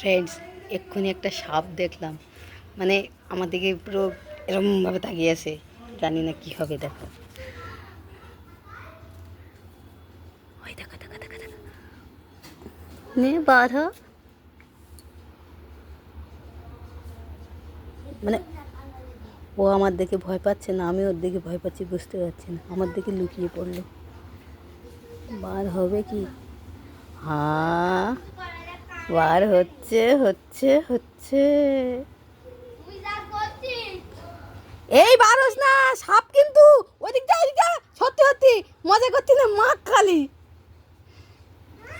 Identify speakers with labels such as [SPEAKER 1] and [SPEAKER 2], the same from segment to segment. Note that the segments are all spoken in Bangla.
[SPEAKER 1] ফ্রেন্ডস, এক্ষুনি একটা সাপ দেখলাম, মানে আমার দিকে পুরো এরমভাবে তাকিয়ে আছে। জানি না কি হবে, দেখো ওই দেখো দেখো দেখো দেখো, নে বার হ। মানে ও আমার দেখে ভয় পাচ্ছে না, আমি ওর দেখে ভয় পাচ্ছি, বুঝতে পারছি না। আমার দেখে লুকিয়ে পড়লো, বার হবে কি? হ্যাঁ, বার হচ্ছে হচ্ছে হচ্ছে। এই বারস না, সাপ কিন্তু। ওইদিকটা ওইদিকটা, সত্যি সত্যি মজা করছি না, মাখ খালি।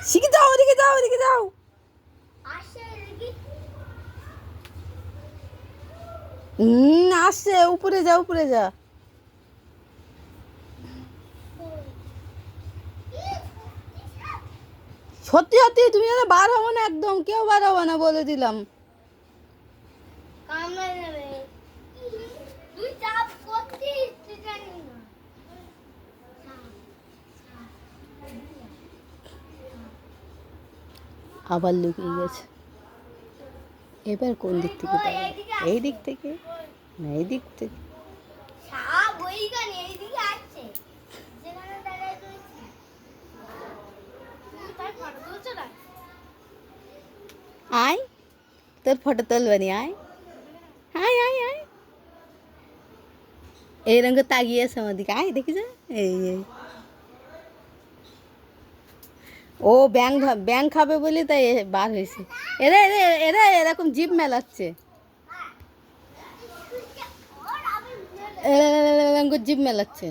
[SPEAKER 1] শিখে যাও, ওদিকে যাও, ওদিকে যাও। আসছে, উপরে যা, উপরে যা। সত্যি সত্যি তুমি যেন বার হবো না, একদম কেউ বার হবো না, বলে দিলাম। আবার লুকিয়ে গেছে। এবার কোন দিক থেকে পাবে? এই দিক থেকে না এই দিক থেকে? আয়, তোর ফটো তুলবানি, আয় আয় আয় আয়। এই রঙ তাকিয়ে আছে আমার দিকে, আয় দেখি যা। এই এই ও ব্যাং ব্যাং খাবে বলে তাই বার হয়েছে। এরা এরা এরা এরকম জিভ মেলাচ্ছে, জিভ মেলাচ্ছে।